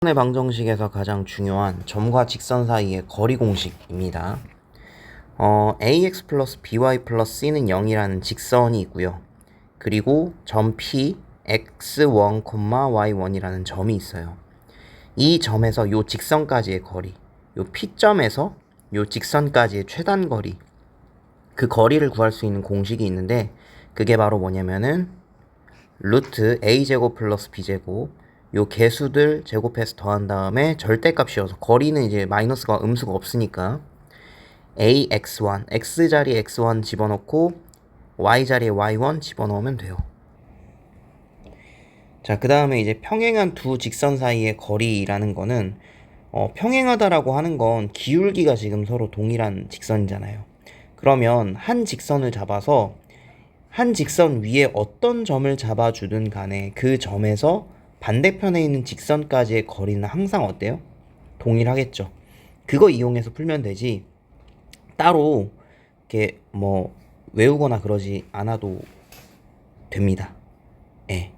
의 방정식에서 가장 중요한 점과 직선 사이의 거리 공식입니다. ax 플러스 by 플러스 c는 0이라는 직선이 있고요. 그리고 점 P, x1, y1이라는 점이 있어요. 이 점에서 이 직선까지의 거리, 이 P점에서 이 직선까지의 최단 거리, 그 거리를 구할 수 있는 공식이 있는데 그게 바로 뭐냐면은 루트 a제곱 플러스 b제곱 요 개수들 제곱해서 더한 다음에 절대값이어서 거리는 이제 마이너스가 음수가 없으니까 ax1, x 자리에 x1 집어넣고 y 자리에 y1 집어넣으면 돼요. 자, 그 다음에 이제 평행한 두 직선 사이의 거리라는 거는 평행하다라고 하는 건 기울기가 지금 서로 동일한 직선이잖아요. 그러면 한 직선을 잡아서 한 직선 위에 어떤 점을 잡아주든 간에 그 점에서 반대편에 있는 직선까지의 거리는 항상 어때요? 동일하겠죠. 그거 이용해서 풀면 되지 따로 이렇게 뭐 외우거나 그러지 않아도 됩니다. 예.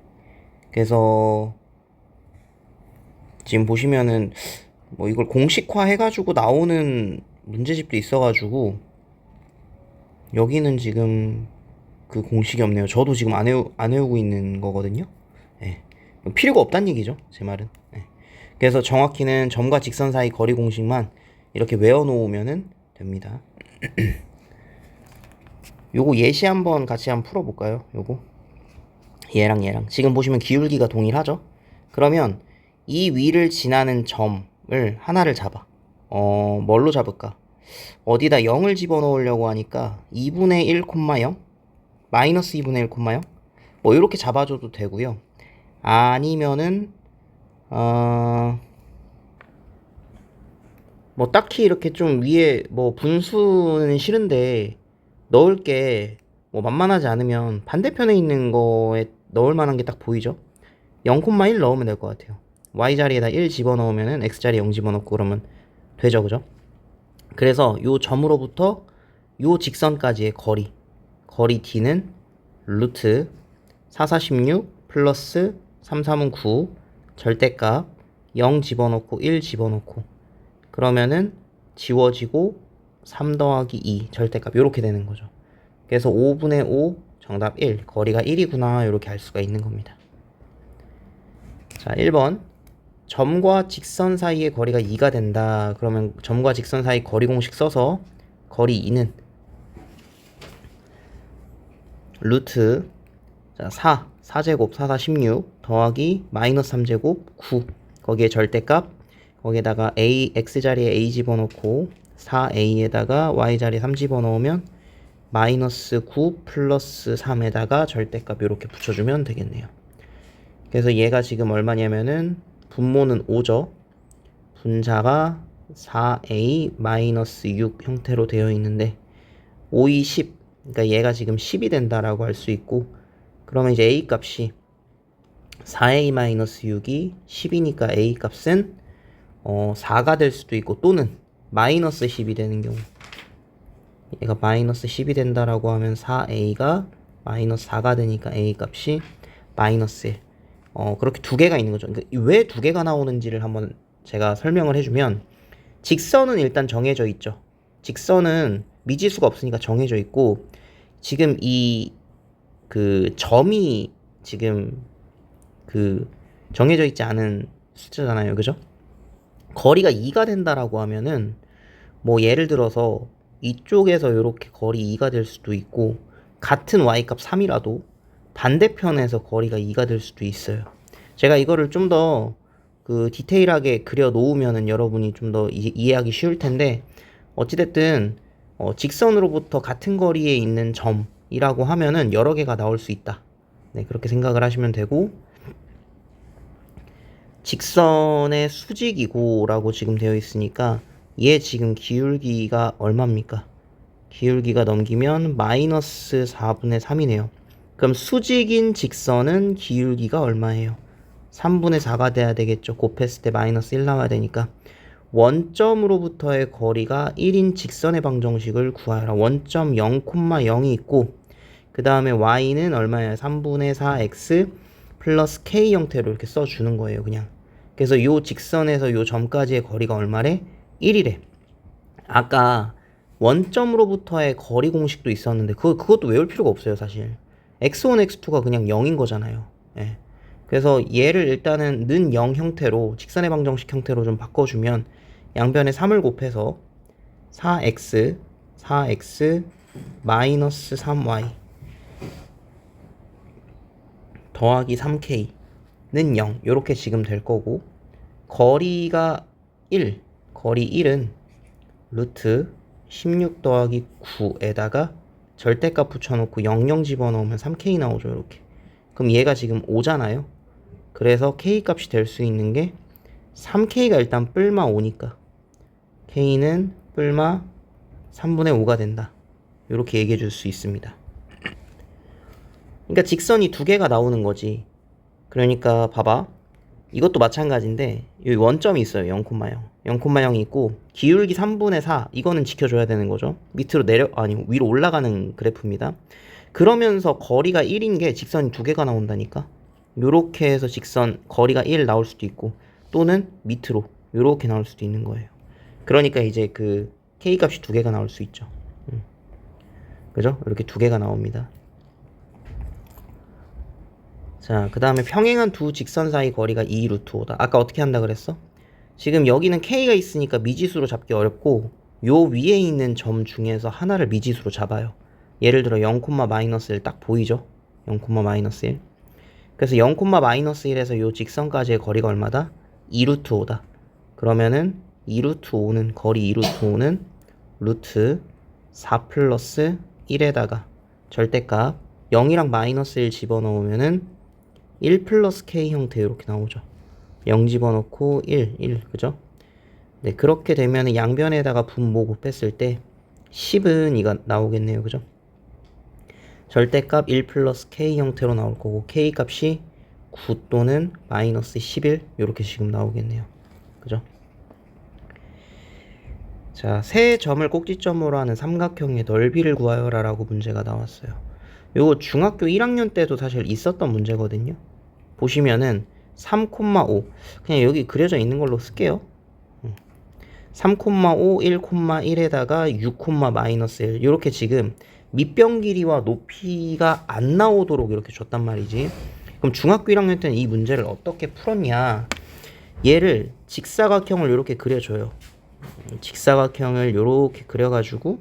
그래서 지금 보시면은 뭐 이걸 공식화 해가지고 나오는 문제집도 있어가지고 여기는 지금 그 공식이 없네요. 저도 지금 안 외우고 있는 거거든요. 예. 필요가 없다는 얘기죠, 제 말은. 예. 그래서 정확히는 점과 직선 사이 거리 공식만 이렇게 외워놓으면 됩니다. 요거 예시 한번 같이 한번 풀어볼까요? 요거 얘랑 지금 보시면 기울기가 동일하죠? 그러면 이 위를 지나는 점을 하나를 잡아. 뭘로 잡을까? 어디다 0을 집어넣으려고 하니까 2분의 1, 0 마이너스 2분의 1, 0 뭐 이렇게 잡아줘도 되고요. 아니면은 뭐 딱히 이렇게 좀 위에 뭐 분수는 싫은데 넣을 게 뭐 만만하지 않으면 반대편에 있는 거에 넣을 만한 게 딱 보이죠? 0,1 넣으면 될 것 같아요. y 자리에다 1 집어넣으면은 x 자리에 0 집어넣고 그러면 되죠, 그죠? 그래서 요 점으로부터 요 직선까지의 거리 d는 루트 4, 4, 16 플러스 3, 3은 9 절대값 0 집어넣고 1 집어넣고 그러면은 지워지고 3 더하기 2 절대값 요렇게 되는 거죠. 그래서 5분의 5 정답 1 거리가 1이구나 요렇게 알 수가 있는 겁니다. 자, 1번 점과 직선 사이의 거리가 2가 된다. 그러면 점과 직선 사이 거리 공식 써서 거리 2는 루트 자, 4제곱 4, 4, 16 더하기 마이너스 3제곱 9 거기에 절대값 거기에다가 x 자리에 a 집어넣고 4a에다가 y 자리에 3 집어넣으면 마이너스 9 플러스 3에다가 절대값 이렇게 붙여주면 되겠네요. 그래서 얘가 지금 얼마냐면은 분모는 5죠. 분자가 4a 마이너스 6 형태로 되어 있는데 5, 2, 10 그러니까 얘가 지금 10이 된다라고 할 수 있고 그러면 이제 a 값이 4a 마이너스 6이 10이니까 a 값은 4가 될 수도 있고 또는 마이너스 10이 되는 경우 얘가 마이너스 10이 된다라고 하면 4a가 마이너스 4가 되니까 a 값이 마이너스 1 그렇게 두 개가 있는 거죠. 그러니까 왜 두 개가 나오는지를 한번 제가 설명을 해주면 직선은 일단 정해져 있죠. 직선은 미지수가 없으니까 정해져 있고 지금 그 점이 지금 그 정해져 있지 않은 숫자잖아요. 그죠? 거리가 2가 된다라고 하면은 뭐 예를 들어서 이쪽에서 이렇게 거리 2가 될 수도 있고 같은 y값 3이라도 반대편에서 거리가 2가 될 수도 있어요. 제가 이거를 좀 더 그 디테일하게 그려 놓으면은 여러분이 좀 더 이해하기 쉬울 텐데 어찌됐든 직선으로부터 같은 거리에 있는 점이라고 하면은 여러 개가 나올 수 있다. 네, 그렇게 생각을 하시면 되고 직선의 수직이고라고 지금 되어 있으니까 얘 지금 기울기가 얼마입니까? 기울기가 넘기면 마이너스 4분의 3이네요. 그럼 수직인 직선은 기울기가 얼마예요? 3분의 4가 돼야 되겠죠. 곱했을 때 마이너스 1 나와야 되니까 원점으로부터의 거리가 1인 직선의 방정식을 구하라. 원점 0,0이 있고 그 다음에 y는 얼마예요? 3분의 4x 플러스 k 형태로 이렇게 써주는 거예요. 그냥 그래서 요 직선에서 요 점까지의 거리가 얼마래? 1이래. 아까 원점으로부터의 거리 공식도 있었는데 그것도 외울 필요가 없어요 사실. x1, x2가 그냥 0인 거잖아요. 예. 그래서 얘를 일단은 는 0 형태로 직선의 방정식 형태로 좀 바꿔주면 양변에 3을 곱해서 4x 마이너스 3y 더하기 3k는 0 요렇게 지금 될 거고, 거리가 1, 거리 1은 루트 16 더하기 9에다가 절대값 붙여놓고 00 집어넣으면 3k 나오죠. 이렇게. 그럼 얘가 지금 5잖아요. 그래서 k 값이 될 수 있는 게 3k가 일단 뿔마 5니까 k는 뿔마 3분의 5가 된다. 이렇게 얘기해 줄 수 있습니다. 그러니까 직선이 두 개가 나오는 거지. 그러니까 봐봐. 이것도 마찬가지인데 여기 원점이 있어요. 0,0. 0,0이 있고 기울기 3분의 4 이거는 지켜줘야 되는 거죠. 밑으로 위로 올라가는 그래프입니다. 그러면서 거리가 1인 게 직선이 두 개가 나온다니까. 요렇게 해서 직선 거리가 1 나올 수도 있고 또는 밑으로 요렇게 나올 수도 있는 거예요. 그러니까 이제 그 k 값이 두 개가 나올 수 있죠. 그죠? 이렇게 두 개가 나옵니다. 자, 그 다음에 평행한 두 직선 사이 거리가 2 루트 5다. 아까 어떻게 한다 그랬어? 지금 여기는 k가 있으니까 미지수로 잡기 어렵고 요 위에 있는 점 중에서 하나를 미지수로 잡아요. 예를 들어 0,-1 딱 보이죠? 0,-1. 그래서 0,-1에서 요 직선까지의 거리가 얼마다? 2 루트 5다. 그러면은 2 루트 5는 거리 2 루트 5는 루트 4 플러스 1에다가 절대값 0이랑 마이너스 1 집어넣으면은 1 플러스 k 형태 이렇게 나오죠. 0 집어넣고 1 그죠? 네, 그렇게 되면 양변에다가 분모 곱했을 때 10은 이가 나오겠네요. 그죠? 절대값 1 플러스 k 형태로 나올 거고 k 값이 9 또는 마이너스 11 이렇게 지금 나오겠네요. 그죠? 자, 세 점을 꼭지점으로 하는 삼각형의 넓이를 구하여라 라고 문제가 나왔어요. 요거 중학교 1학년 때도 사실 있었던 문제거든요. 보시면은 3,5 그냥 여기 그려져 있는 걸로 쓸게요. 3,5 1,1에다가 6, 마이너스 1 이렇게 지금 밑변 길이와 높이가 안 나오도록 이렇게 줬단 말이지. 그럼 중학교 1학년 때는 이 문제를 어떻게 풀었냐, 얘를 직사각형을 이렇게 그려줘요. 직사각형을 이렇게 그려가지고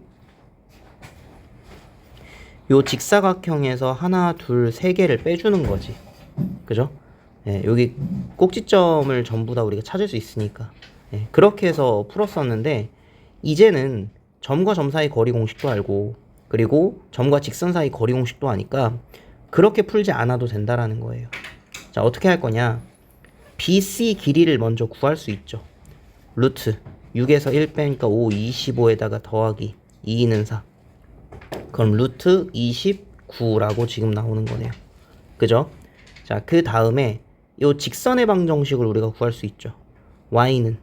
요 직사각형에서 하나 둘 세 개를 빼주는 거지. 그죠? 예, 여기 꼭지점을 전부 다 우리가 찾을 수 있으니까. 예, 그렇게 해서 풀었었는데 이제는 점과 점 사이 거리 공식도 알고 그리고 점과 직선 사이 거리 공식도 아니까 그렇게 풀지 않아도 된다라는 거예요. 자, 어떻게 할 거냐? BC 길이를 먼저 구할 수 있죠. 루트 6에서 1 빼니까 5, 25에다가 더하기 2는 4. 그럼 루트 29라고 지금 나오는 거네요. 그죠? 자, 그 다음에 이 직선의 방정식을 우리가 구할 수 있죠. y는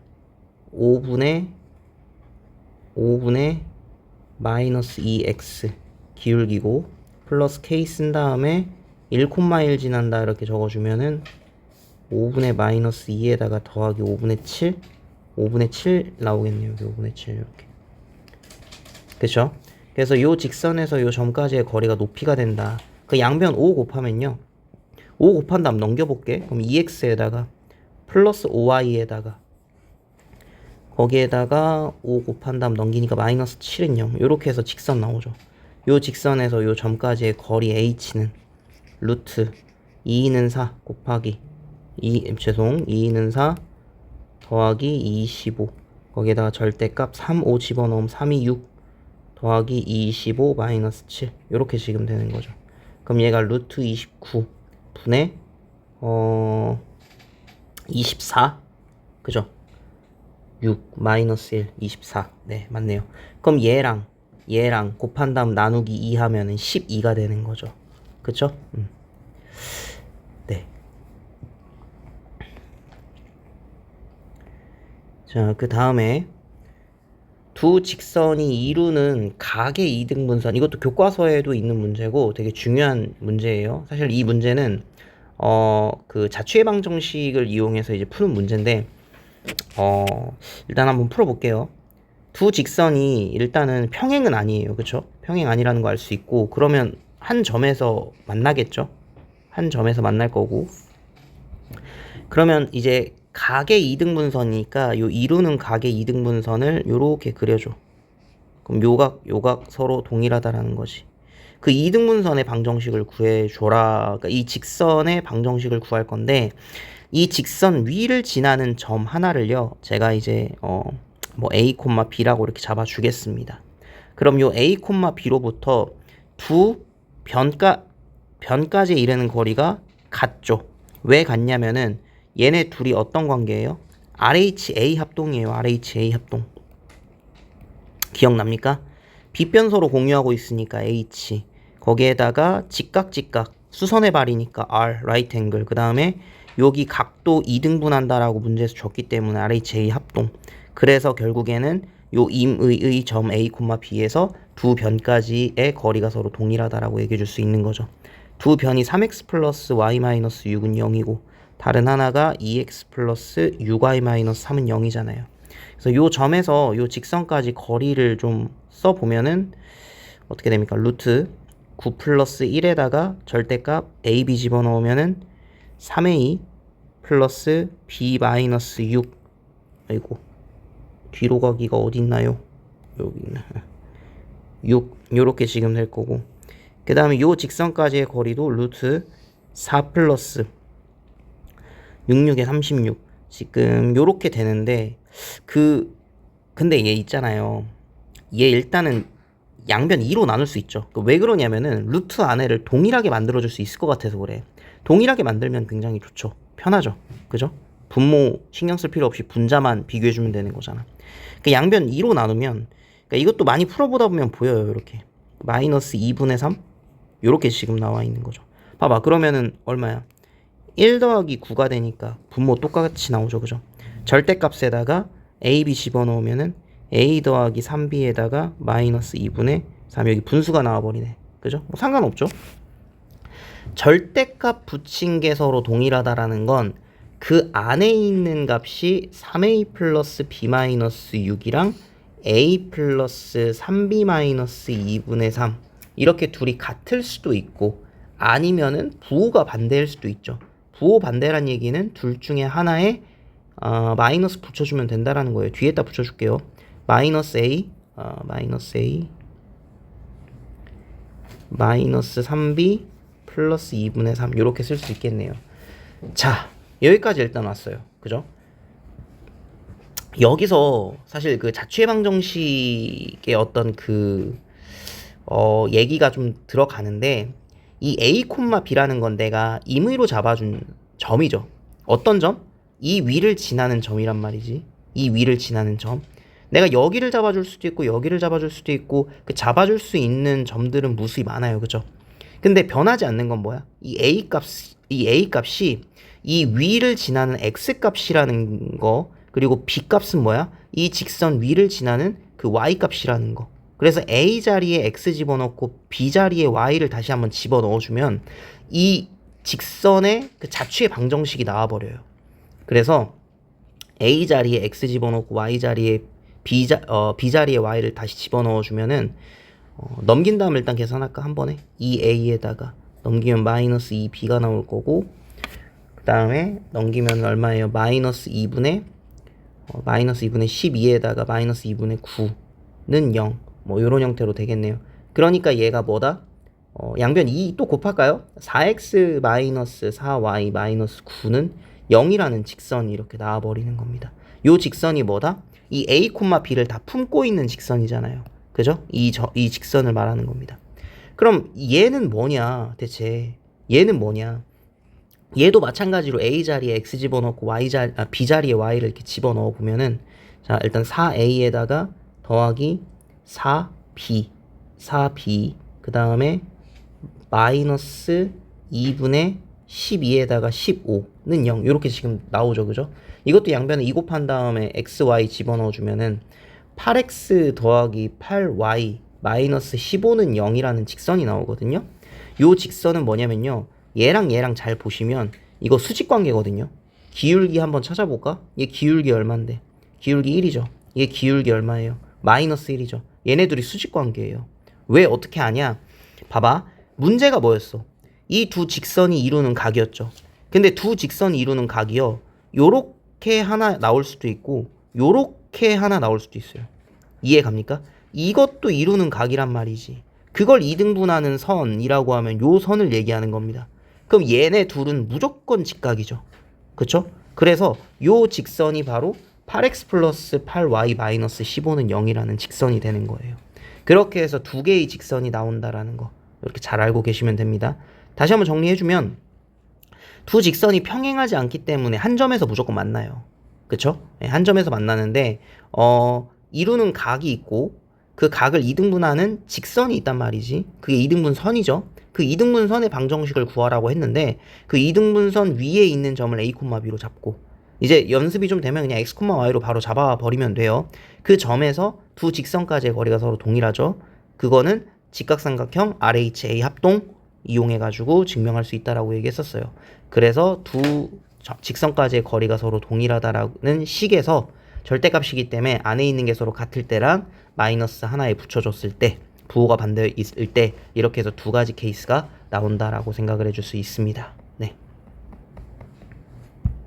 5분의 마이너스 2x 기울기고 플러스 k 쓴 다음에 1,1 지난다 이렇게 적어주면은 5분의 마이너스 2에다가 더하기 5분의 7 나오겠네요. 5분의 7 이렇게. 그쵸? 그래서 요 직선에서 요 점까지의 거리가 높이가 된다. 그 양변 5 곱하면요. 5 곱한 다음 넘겨볼게. 그럼 2x에다가 플러스 5y에다가 거기에다가 5 곱한 다음 넘기니까 마이너스 7은 0. 요렇게 해서 직선 나오죠. 요 직선에서 요 점까지의 거리 h는 루트 2는 4 곱하기 2는 4 더하기 25 거기에다가 절대값 3, 5 집어넣으면 3이 6 더하기 25 마이너스 7 요렇게 지금 되는 거죠. 그럼 얘가 루트 29 분의 24 그죠? 6 마이너스 1 24 네 맞네요. 그럼 얘랑 곱한 다음 나누기 2 하면은 12가 되는 거죠. 그쵸? 네. 자, 그 다음에 두 직선이 이루는 각의 이등분선, 이것도 교과서에도 있는 문제고 되게 중요한 문제예요. 사실 이 문제는 그 자취해방 정식을 이용해서 이제 푸는 문제인데, 일단 한번 풀어볼게요. 두 직선이 일단은 평행은 아니에요. 그쵸? 평행 아니라는 거 알 수 있고, 그러면 한 점에서 만나겠죠? 한 점에서 만날 거고. 그러면 이제 각의 이등분선이니까 요 이루는 각의 이등분선을 요렇게 그려줘. 그럼 요각 서로 동일하다라는 거지. 그 이등분선의 방정식을 구해줘라. 그러니까 이 직선의 방정식을 구할 건데, 이 직선 위를 지나는 점 하나를요, 제가 이제 뭐 A, B라고 이렇게 잡아주겠습니다. 그럼 요 A, B로부터 두 변까지 이르는 거리가 같죠. 왜 같냐면은 얘네 둘이 어떤 관계예요? RHA 합동이에요. RHA 합동. 기억납니까? 빗변서로 공유하고 있으니까 H, 거기에다가 직각 수선의 발이니까 R, right angle, 그 다음에 여기 각도 2등분한다라고 문제에서 줬기 때문에 RHA 합동. 그래서 결국에는 요 임의의 점 A, B에서 두 변까지의 거리가 서로 동일하다라고 얘기해 줄 수 있는 거죠. 두 변이 3x 플러스 y 마이너스 6은 0이고 다른 하나가 2x 플러스 6y 마이너스 3은 0이잖아요. 그래서 요 점에서 요 직선까지 거리를 좀 써보면은 어떻게 됩니까? 루트 9 플러스 1에다가 절대값 a, b 집어넣으면은 3a 플러스 b 마이너스 6. 아이고, 뒤로 가기가 어디 있나요? 여기 있네. 6 요렇게 지금 될 거고, 그 다음에 요 직선까지의 거리도 루트 4 플러스 66에 36 지금 요렇게 되는데, 근데 얘 있잖아요. 얘 일단은 양변 2로 나눌 수 있죠. 왜 그러냐면은 루트 안에를 동일하게 만들어줄 수 있을 것 같아서 그래. 동일하게 만들면 굉장히 좋죠. 편하죠. 그죠? 분모 신경 쓸 필요 없이 분자만 비교해주면 되는 거잖아. 그 양변 2로 나누면, 그러니까 이것도 많이 풀어보다 보면 보여요. 이렇게 마이너스 2분의 3 요렇게 지금 나와 있는 거죠. 봐봐. 그러면은 얼마야? 1 더하기 9가 되니까 분모 똑같이 나오죠. 그죠? 절대값에다가 a, b 집어넣으면은 a 더하기 3b에다가 마이너스 2분의 3, 여기 분수가 나와버리네. 그죠? 뭐 상관없죠. 절대값 붙인 게 서로 동일하다라는 건 그 안에 있는 값이 3a 플러스 b 마이너스 6이랑 a 플러스 3b 마이너스 2분의 3 이렇게 둘이 같을 수도 있고, 아니면은 부호가 반대일 수도 있죠. 부호 반대란 얘기는 둘 중에 하나에 마이너스 붙여주면 된다라는 거예요. 뒤에다 붙여줄게요. 마이너스 a 마이너스 3b 플러스 2분의 3 이렇게 쓸 수 있겠네요. 자, 여기까지 일단 왔어요. 그죠? 여기서 사실 그 자취해방 정식의 어떤 얘기가 좀 들어가는데, 이 a, b라는 건 내가 임의로 잡아준 점이죠. 어떤 점? 이 위를 지나는 점이란 말이지. 이 위를 지나는 점. 내가 여기를 잡아줄 수도 있고 여기를 잡아줄 수도 있고, 그 잡아줄 수 있는 점들은 무수히 많아요. 그죠? 근데 변하지 않는 건 뭐야? 이 a 값이 이 위를 지나는 x 값이라는 거, 그리고 b 값은 뭐야? 이 직선 위를 지나는 그 y 값이라는 거. 그래서 a 자리에 x 집어넣고 b 자리에 y를 다시 한번 집어넣어주면 이 직선의 그 자취의 방정식이 나와버려요. 그래서 a 자리에 x 집어넣고 y 자리에 b 자리에 y를 다시 집어넣어주면은 넘긴 다음 일단 계산할까 한 번에. 2a에다가 넘기면 마이너스 2b가 나올 거고, 그 다음에 넘기면 얼마예요? 마이너스 2분의 12에다가 마이너스 2분의 9는 0. 뭐 요런 형태로 되겠네요. 그러니까 얘가 뭐다? 양변 2 또 곱할까요? 4x 마이너스 4y 마이너스 9는 0이라는 직선이 이렇게 나와버리는 겁니다. 요 직선이 뭐다? 이 a, b를 다 품고 있는 직선이잖아요. 그죠? 이 직선을 말하는 겁니다. 그럼 얘는 뭐냐? 대체 얘는 뭐냐? 얘도 마찬가지로 a 자리에 x 집어넣고 b 자리에 y를 이렇게 집어넣어 보면은, 자, 일단 4a에다가 더하기 4b 그 다음에 마이너스 2분의 12에다가 15는 0 이렇게 지금 나오죠. 그죠? 이것도 양변에 2 곱한 다음에 x, y 집어넣어 주면은 8x 더하기 8y 마이너스 15는 0이라는 직선이 나오거든요. 요 직선은 뭐냐면요, 얘랑 얘랑 잘 보시면 이거 수직 관계거든요. 기울기 한번 찾아볼까? 얘 기울기 얼만데? 기울기 1이죠. 얘 기울기 얼마예요? 마이너스 1이죠. 얘네들이 수직 관계예요. 왜 어떻게 아냐? 봐봐. 문제가 뭐였어? 이 두 직선이 이루는 각이었죠. 근데 두 직선이 이루는 각이요. 요렇게 하나 나올 수도 있고 요렇게 하나 나올 수도 있어요. 이해 갑니까? 이것도 이루는 각이란 말이지. 그걸 이등분하는 선이라고 하면 요 선을 얘기하는 겁니다. 그럼 얘네 둘은 무조건 직각이죠. 그쵸? 그래서 요 직선이 바로 8x 플러스 8y 마이너스 15는 0이라는 직선이 되는 거예요. 그렇게 해서 두 개의 직선이 나온다라는 거 이렇게 잘 알고 계시면 됩니다. 다시 한번 정리해주면 두 직선이 평행하지 않기 때문에 한 점에서 무조건 만나요. 그쵸? 네, 한 점에서 만나는데 이루는 각이 있고 그 각을 이등분하는 직선이 있단 말이지. 그게 이등분선이죠. 그 이등분선의 방정식을 구하라고 했는데 그 이등분선 위에 있는 점을 a, b로 잡고 이제 연습이 좀 되면 그냥 x, y로 바로 잡아버리면 돼요. 그 점에서 두 직선까지의 거리가 서로 동일하죠. 그거는 직각삼각형 RHA 합동 이용해가지고 증명할 수 있다라고 얘기했었어요. 그래서 두 직선까지의 거리가 서로 동일하다라는 식에서 절대값이기 때문에 안에 있는 게 서로 같을 때랑 마이너스 하나에 붙여줬을 때 부호가 반대 있을 때 이렇게 해서 두 가지 케이스가 나온다라고 생각을 해줄 수 있습니다.